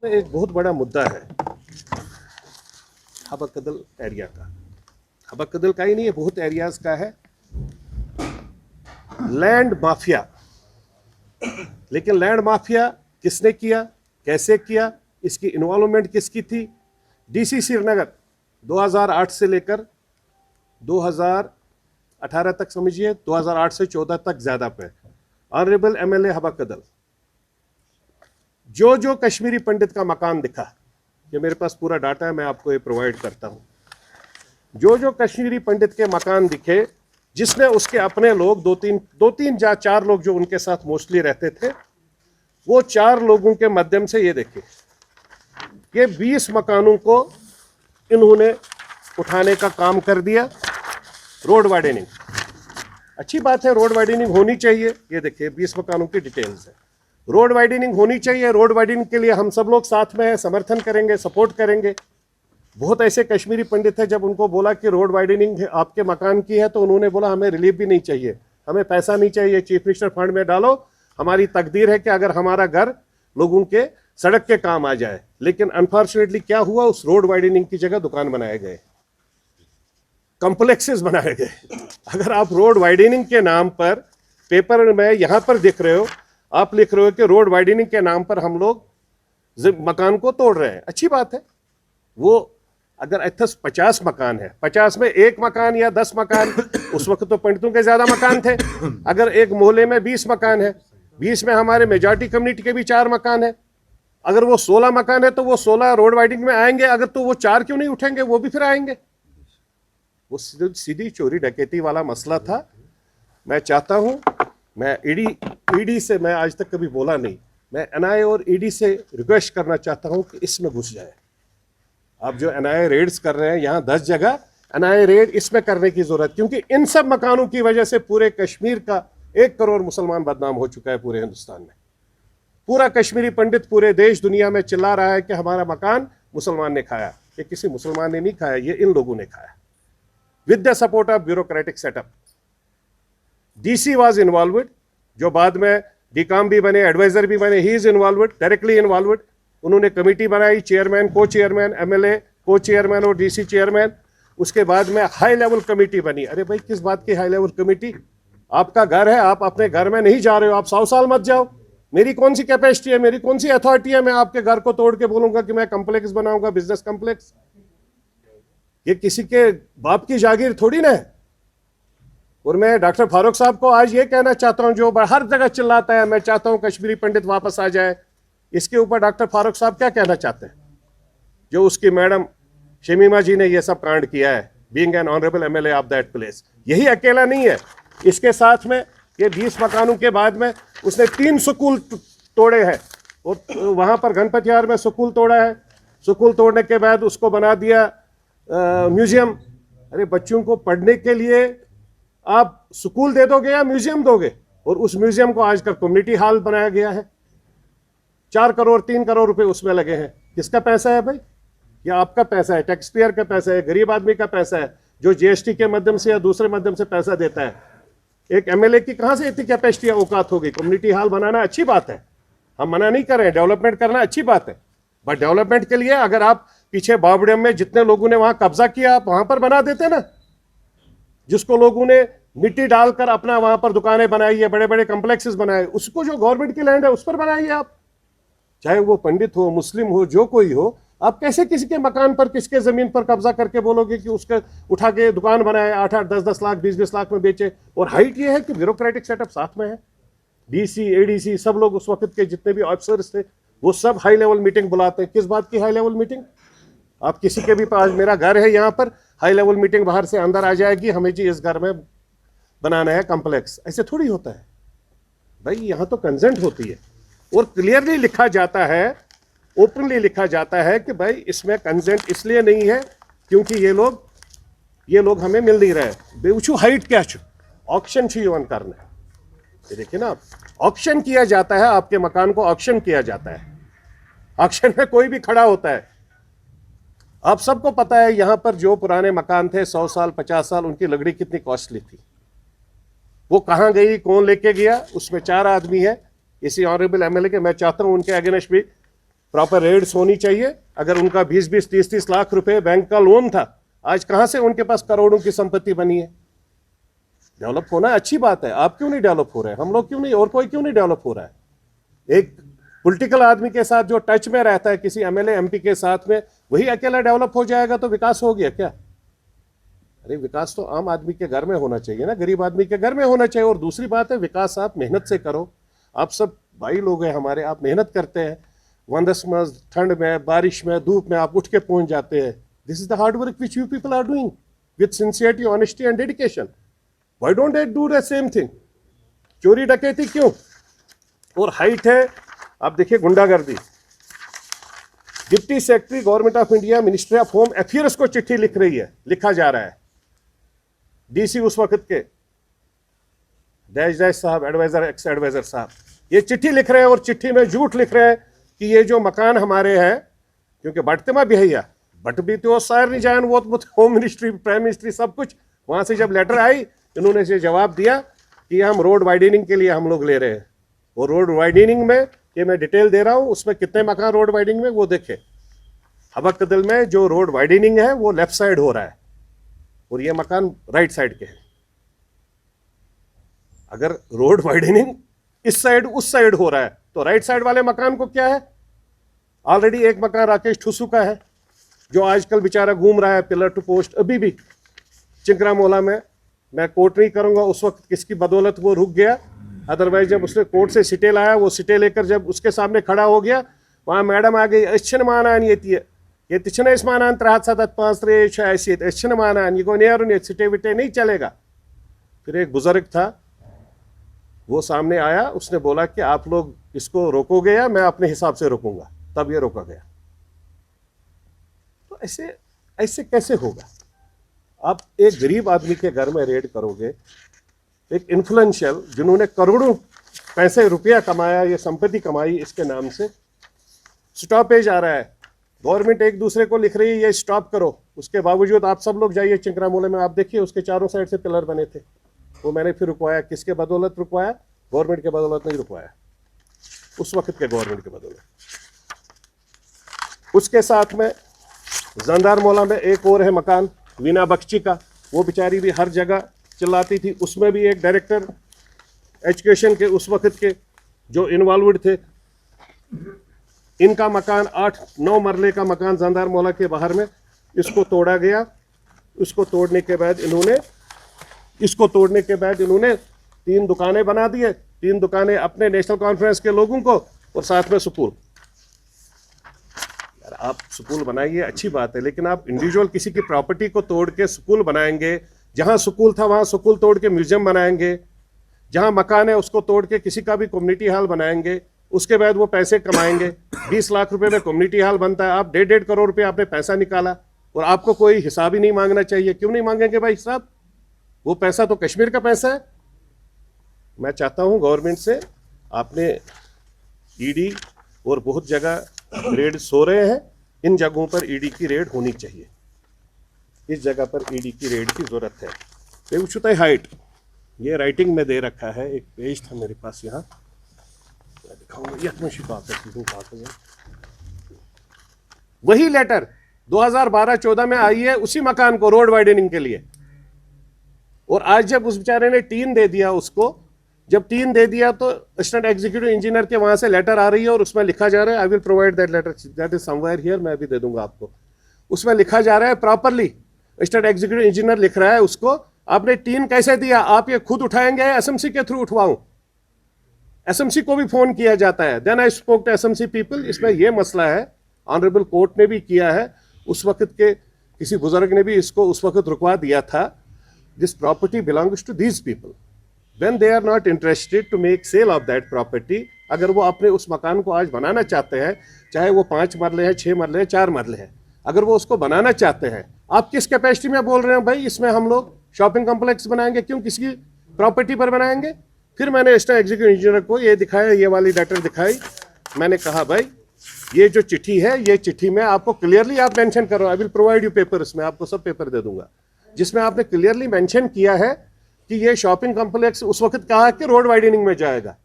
एक बहुत बड़ा मुद्दा है हबा कदल एरिया का। हबा कदल का ही नहीं है, बहुत एरियाज का है लैंड माफिया। लेकिन लैंड माफिया किसने किया, कैसे किया, इसकी इन्वॉल्वमेंट किसकी थी? डीसी श्रीनगर 2008 से लेकर 2018 तक समझिए, 2008 से 14 तक ज्यादा पे ऑनरेबल एमएलए हबा कदल जो कश्मीरी पंडित का मकान दिखा, ये मेरे पास पूरा डाटा है, मैं आपको ये प्रोवाइड करता हूं। जो कश्मीरी पंडित के मकान दिखे, जिसने उसके अपने लोग दो तीन या चार लोग जो उनके साथ मोस्टली रहते थे, वो 4 लोगों के माध्यम से ये देखे ये 20 मकानों को इन्होंने उठाने का काम कर दिया। रोड वाइडनिंग, अच्छी बात है, रोड वाइडनिंग होनी चाहिए। ये देखिए 20 मकानों की डिटेल्स है, रोड वाइडनिंग होनी चाहिए। रोड वाइडनिंग के लिए हम सब लोग साथ में हैं, समर्थन करेंगे, सपोर्ट करेंगे। बहुत ऐसे कश्मीरी पंडित है, जब उनको बोला कि रोड वाइडनिंग आपके मकान की है, तो उन्होंने बोला हमें रिलीफ भी नहीं चाहिए, हमें पैसा नहीं चाहिए, चीफ मिनिस्टर फंड में डालो, हमारी तकदीर है कि अगर हमारा घर लोगों के सड़क के काम आ जाए। लेकिन अनफॉर्चुनेटली क्या हुआ, उस रोड वाइडनिंग की जगह दुकान बनाए गए, कॉम्प्लेक्सेस बनाए गए। अगर आप रोड वाइडनिंग के नाम पर पेपर में यहां पर देख रहे हो, आप लिख रहे हो कि रोड वाइडनिंग के नाम पर हम लोग मकान को तोड़ रहे हैं, अच्छी बात है। वो अगर 50 मकान है, 50 में 1 मकान या 10 मकान, उस वक्त तो पंडितों के ज्यादा मकान थे। अगर एक मोहल्ले में 20 मकान है, 20 में हमारे मेजॉरिटी कम्युनिटी के भी 4 मकान है, अगर वो 16 मकान है तो वो 16 रोड वाइडनिंग में आएंगे। अगर तो वो 4 क्यों नहीं उठेंगे, वो भी फिर आएंगे। वो सीधी चोरी डकैती वाला मसला था। मैं चाहता हूं, मैं ईडी से मैं आज तक कभी बोला नहीं, मैं एनआईए और ईडी से रिक्वेस्ट करना चाहता हूं कि इसमें घुस जाए। आप जो एनआईए रेड्स कर रहे हैं, यहां 10 जगह एनआईए रेड इसमें करने की जरूरत, क्योंकि इन सब मकानों की वजह से पूरे कश्मीर का 1 करोड़ मुसलमान बदनाम हो चुका है पूरे हिंदुस्तान में। पूरा कश्मीरी पंडित पूरे देश दुनिया में चिल्ला रहा है कि हमारा मकान मुसलमान ने खाया। ये किसी मुसलमान ने नहीं खाया, ये इन लोगों ने खाया with the support of bureaucratic setup. DC was involved, जो बाद में डीकाम भी बने, एडवाइजर भी बने, he is involved, directly involved. उन्होंने कमेटी बनाई, चेयरमैन, को चेयरमैन, एमएलए, को चेयरमैन और डीसी चेयरमैन। उसके बाद में हाई लेवल कमेटी बनी। अरे भाई, किस बात की हाई लेवल कमेटी? आपका घर है, आप अपने घर में नहीं जा रहे हो, आप 100 साल मत जाओ। मेरी कौन सी कैपेसिटी है, मेरी कौन सी अथॉरिटी है, मैं आपके घर को तोड़ के बोलूंगा कि मैं कम्प्लेक्स बनाऊंगा, बिजनेस कम्प्लेक्स? ये किसी के बाप की जागीर थोड़ी ना है। और मैं डॉक्टर फारूक साहब को आज ये कहना चाहता हूं, जो हर जगह चिल्लाता है मैं चाहता हूं कश्मीरी पंडित वापस आ जाए, इसके ऊपर डॉक्टर फारूक साहब क्या कहना चाहते हैं? जो उसकी मैडम शमीमा जी ने ये सब कांड किया है, being an honourable MLA of that place. यही अकेला नहीं है, इसके साथ में ये 20 मकानों के बाद में उसने 3 स्कूल तोड़े हैं, और वहां पर गणपतिहार में स्कूल तोड़ा है। स्कूल तोड़ने के बाद उसको बना दिया म्यूजियम। अरे बच्चों को पढ़ने के लिए आप स्कूल दे दोगे या म्यूजियम दोगे? और उस म्यूजियम को आजकल कम्युनिटी हॉल बनाया गया है। 4 करोड़ 3 करोड़ रुपए उसमें लगे हैं। किसका पैसा है भाई? या आपका पैसा है, टैक्स पेयर का पैसा है, गरीब आदमी का पैसा है, जो जीएसटी के माध्यम से या दूसरे माध्यम से पैसा देता है। एक एमएलए की कहां से इतनी कैपेसिटी या औकात होगी? कम्युनिटी हॉल बनाना अच्छी बात है, हम मना नहीं कर रहे हैं, डेवलपमेंट करना अच्छी बात है, बट डेवलपमेंट के लिए अगर आप पीछे बावड़ियम में जितने लोगों ने वहां कब्जा किया, आप वहां पर बना देते ना। जिसको लोगों ने मिट्टी डालकर अपना वहां पर दुकानें बनाई है, बड़े बड़े कॉम्प्लेक्सेस बनाए, उसको जो गवर्नमेंट की लैंड है उस पर बनाइए आप। चाहे वो पंडित हो, मुस्लिम हो, जो कोई हो, आप कैसे किसी के मकान पर, किसके जमीन पर कब्जा करके बोलोगे कि उसका उठा के दुकान बनाए, 8-8, 10-10 लाख, 20-20 लाख में बेचे? और हाइट ये है कि ब्यूरोक्रेटिक सेटअप साथ में है। डीसी, एडीसी, सब लोग उस वक्त के जितने भी ऑफिसर्स थे, वो सब हाई लेवल मीटिंग बुलाते हैं। किस बात की हाई लेवल मीटिंग? आप किसी के भी पास, मेरा घर है यहाँ पर, हाई लेवल मीटिंग बाहर से अंदर आ जाएगी, हमें जी इस घर में बनाना है कॉम्प्लेक्स। ऐसे थोड़ी होता है भाई, यहाँ तो कंसेंट होती है और क्लियरली लिखा जाता है, ओपनली लिखा जाता है कि भाई इसमें कंसेंट इसलिए नहीं है क्योंकि ये लोग हमें मिल नहीं रहे। बेउचू हाइट क्या छू ऑक्शन वन करना है। ये देखिए ना, ऑक्शन किया जाता है, आपके मकान को ऑक्शन किया जाता है। ऑक्शन में कोई भी खड़ा होता है। आप सबको पता है यहां पर जो पुराने मकान थे 100 साल 50 साल, उनकी लकड़ी कितनी कॉस्टली थी, वो कहां गई, कौन लेके गया? उसमें 4 आदमी है इसी ऑनरेबल एमएलए के। मैं चाहता हूं उनके अगेंस्ट भी प्रॉपर रेड्स होनी चाहिए। अगर उनका 20-20, 30-30 लाख रुपए बैंक का लोन था, आज कहां से उनके पास करोड़ों की संपत्ति बनी है? डेवलप होना अच्छी बात है, आप क्यों नहीं डेवलप हो रहे हैं, हम लोग क्यों नहीं, और कोई क्यों नहीं डेवलप हो रहा है? एक पॉलिटिकल आदमी के साथ जो टच में रहता है, किसी एमएलए एमपी के साथ में, वही अकेला डेवलप हो जाएगा तो विकास हो गया क्या? अरे विकास तो आम आदमी के घर में होना चाहिए ना, गरीब आदमी के घर में होना चाहिए। और दूसरी बात है, विकास आप मेहनत से करो। आप सब भाई लोग हैं हमारे, आप मेहनत करते हैं, वंदस में, ठंड में, बारिश में, धूप में आप उठ के पहुंच जाते हैं। This is the hard work which you people are doing with sincerity, honesty and dedication. Why don't they do the same thing? चोरी डकैती क्यों? और हाइट है, आप देखिए गुंडागर्दी। Deputy secretary government of India, ministry of home affairs को चिट्ठी लिख रही है, लिखा जा रहा है। डीसी उस वक्त के डैश डैश साहब, एडवाइजर, एक्स एडवाइजर साहब, ये चिट्ठी लिख रहे हैं और चिट्ठी में झूठ लिख रहे हैं कि ये जो मकान हमारे हैं, क्योंकि बटते भैया बट भी तो सार नहीं जान, वो होम मिनिस्ट्री, प्राइम मिनिस्ट्री, सब कुछ वहां से जब लेटर आई, इन्होंने इसे जवाब दिया कि हम रोड वाइडनिंग के लिए हम लोग ले रहे हैं। और रोड वाइडनिंग में, ये मैं डिटेल दे रहा हूं, उसमें कितने मकान रोड वाइडनिंग में, वो देखे। हबकदल में जो रोड वाइडनिंग है वो लेफ्ट साइड हो रहा है और ये मकान राइट साइड के हैं। अगर रोड वाइडनिंग इस साइड उस साइड हो रहा है तो राइट साइड वाले मकान को क्या है? ऑलरेडी एक मकान राकेश ठुसू का है, जो आजकल बेचारा घूम रहा है पिलर टू पोस्ट अभी भी चिंकरा मोला में। मैं कोर्ट नहीं करूंगा उस वक्त किसकी बदौलत वो रुक गया, अदरवाइज जब उसने कोर्ट से सिटे लाया, वो सिटे लेकर जब उसके सामने खड़ा हो गया, वहां मैडम आ गई, अच्छन मानान ये तिछन इस मानान 375 ऐसी अच्छन मानान ये नेरुन सिटे विटे नहीं चलेगा। फिर एक बुजुर्ग था, वो सामने आया, उसने बोला कि आप लोग इसको रोकोगे या मैं अपने हिसाब से रोकूंगा, तब ये रोका गया। तो ऐसे ऐसे कैसे होगा? आप एक गरीब आदमी के घर में रेड करोगे, एक इन्फ्लुएंशियल जिन्होंने करोड़ों पैसे रुपया कमाया, ये संपत्ति कमाई इसके नाम से, स्टॉपेज आ रहा है, गवर्नमेंट एक दूसरे को लिख रही है ये स्टॉप करो। उसके बावजूद आप सब लोग जाइए चिंकरा मोले में, आप देखिए उसके चारों साइड से पिलर बने थे, वो मैंने फिर रुकवाया। किसके बदौलत रुकवाया? गवर्नमेंट के बदौलत नहीं रुकवाया, उस वक्त के गवर्नमेंट के बदौलत। उसके साथ में जंदार मोला में एक और है मकान, वीना बख्शी का, वो बेचारी भी हर जगह चिल्लाती थी, उसमें भी एक डायरेक्टर एजुकेशन के उस वक्त के जो इन्वॉल्वड थे। इनका मकान 8-9 मरले का मकान जंदार मोला के बाहर में, इसको तोड़ा गया। इसको तोड़ने के बाद इन्होंने 3 दुकानें बना दिए, 3 दुकानें अपने नेशनल कॉन्फ्रेंस के लोगों को और साथ में स्कूल। यार आप स्कूल बनाइए, अच्छी बात है, लेकिन आप इंडिविजुअल किसी की प्रॉपर्टी को तोड़ के स्कूल बनाएंगे? जहां स्कूल था वहां स्कूल तोड़ के म्यूजियम बनाएंगे, जहां मकान है उसको तोड़ के किसी का भी कम्युनिटी हॉल बनाएंगे, उसके बाद वो पैसे कमाएंगे। 20 लाख रुपए में कम्युनिटी हॉल बनता है, आप 1.5 करोड़ रुपए आपने पैसा निकाला और आपको कोई हिसाब ही नहीं मांगना चाहिए। क्यों नहीं मांगेंगे भाई साहब? वो पैसा तो कश्मीर का पैसा है। मैं चाहता हूं गवर्नमेंट से, आपने ईडी और बहुत जगह रेड सो रहे हैं, इन जगहों पर ईडी की रेड होनी चाहिए। इस जगह पर ईडी की रेड की जरूरत है। बेवछुता हाइट, ये राइटिंग में दे रखा है, एक पेज था मेरे पास यहाँ, मैं दिखाऊंगा। वही लेटर 2012-14 में आई है उसी मकान को रोड वाइडनिंग के लिए। और आज जब उस बेचारे ने 3 दे दिया उसको, जब 3 दे दिया तो असिस्टेंट एग्जीक्यूटिव इंजीनियर के वहां से लेटर आ रही है और उसमें लिखा जा रहा है, I will provide that letter, that is somewhere here, मैं भी दे दूंगा आपको। उसमें लिखा जा रहा है प्रॉपरली, असिस्टेंट एग्जीक्यूटिव इंजीनियर लिख रहा है उसको, आपने 3 कैसे दिया? आप ये खुद उठाएंगे, एसएमसी के थ्रू उठवाऊं? एसएमसी को भी फोन किया जाता है। Then I spoke to SMC people, इसमें यह मसला है, ऑनरेबल कोर्ट ने भी किया है, उस वक्त के किसी बुजुर्ग ने भी इसको उस वक्त रुकवा दिया था। This property belongs to these people, when they are not interested to make sale of that property, अगर वो अपने उस मकान को आज बनाना चाहते हैं, चाहे वो 5 मरले हैं, 6 मरले हैं, 4 मरले हैं, अगर वो उसको बनाना चाहते हैं, आप किस कैपेसिटी में बोल रहे हैं भाई इसमें हम लोग शॉपिंग कॉम्प्लेक्स बनाएंगे? क्यों किसी की प्रॉपर्टी पर बनाएंगे? फिर मैंने एग्जीक्यूटिव इंजीनियर को ये दिखाया, ये वाली लेटर दिखाई, मैंने कहा भाई ये जो चिट्ठी है, ये चिट्ठी में आपको क्लियरली आप मेंशन करो, आई विल प्रोवाइड यू पेपर्स, मैं आपको सब पेपर दे दूंगा, जिसमें आपने क्लियरली मेंशन किया है कि ये शॉपिंग कॉम्प्लेक्स उस वक्त कहा कि रोड वाइडनिंग में जाएगा।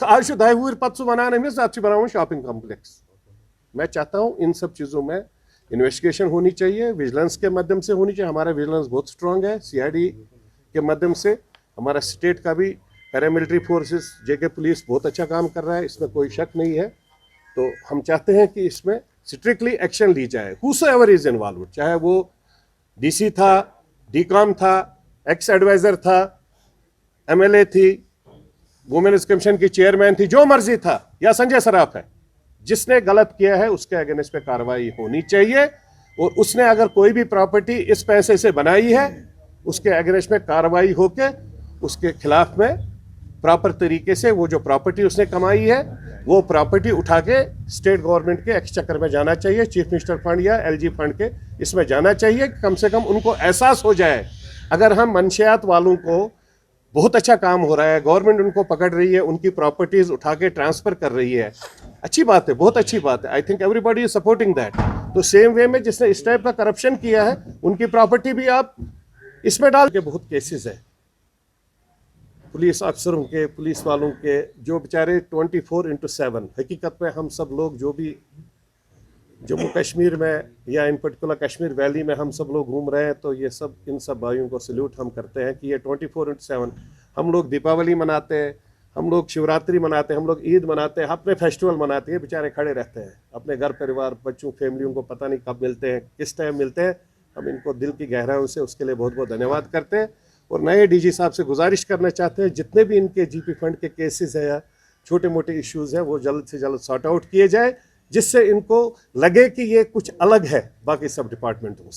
आज शुद्धाई हुई पत्सु बनाने में साक्षी बनाऊं शॉपिंग कॉम्प्लेक्स। मैं चाहता हूँ इन सब चीज़ों में इन्वेस्टिगेशन होनी चाहिए, विजिलेंस के माध्यम से होनी चाहिए। हमारा विजिलेंस बहुत स्ट्रांग है, सीआईडी के माध्यम से। हमारा स्टेट का भी पैरामिलिट्री फोर्सेस, जेके पुलिस बहुत अच्छा काम कर रहा है, इसमें कोई शक नहीं है। तो हम चाहते हैं कि इसमें स्ट्रिक्टली एक्शन ली जाए, हूसोएवर इज इन्वॉल्व, चाहे वो डीसी था, डीकॉम था, एक्स एडवाइजर था, एमएलए थी, वुमेन्स कमीशन की चेयरमैन थी, जो मर्जी था, या संजय सराफ है, जिसने गलत किया है उसके अगेंस्ट पे कार्रवाई होनी चाहिए। और उसने अगर कोई भी प्रॉपर्टी इस पैसे से बनाई है, उसके अगेंस्ट में कार्रवाई होके उसके खिलाफ में प्रॉपर तरीके से वो जो प्रॉपर्टी उसने कमाई है वो प्रॉपर्टी उठा के स्टेट गवर्नमेंट के एक्सचेकर में जाना चाहिए, चीफ मिनिस्टर फंड या एलजी फंड के इसमें जाना चाहिए। कम से कम उनको एहसास हो जाए, अगर हम मंशियात वालों को बहुत अच्छा काम हो रहा है, गवर्नमेंट उनको पकड़ रही है, उनकी प्रॉपर्टीज उठा के ट्रांसफर कर रही है, अच्छी बात है, बहुत अच्छी बात है। I think everybody is supporting that. तो सेम वे में जिसने इस टाइप का करप्शन किया है उनकी प्रॉपर्टी भी आप इसमें डाल के, बहुत केसेस है पुलिस अफसरों के, पुलिस वालों के, जो बेचारे 24/7, हकीकत में हम सब लोग जो भी जम्मू कश्मीर में या इन पर्टिकुलर कश्मीर वैली में हम सब लोग घूम रहे हैं, तो ये सब इन सब भाइयों को सल्यूट हम करते हैं कि ये 24/7 हम लोग दीपावली मनाते हैं, हम लोग शिवरात्रि मनाते हैं, हम लोग ईद मनाते हैं, अपने फेस्टिवल मनाते हैं, बेचारे खड़े रहते हैं अपने घर परिवार बच्चों फैमिलियों को पता नहीं कब मिलते हैं, किस टाइम मिलते हैं। हम इनको दिल की गहराइयों से उसके लिए बहुत बहुत धन्यवाद करते हैं। और नए डीजी साहब से गुजारिश करना चाहते हैं, जितने भी इनके जीपी फंड के केसेस है या छोटे मोटे इश्यूज़ हैं वो जल्द से जल्द सॉर्ट आउट किए जाए, जिससे इनको लगे कि ये कुछ अलग है बाकी सब डिपार्टमेंटों से।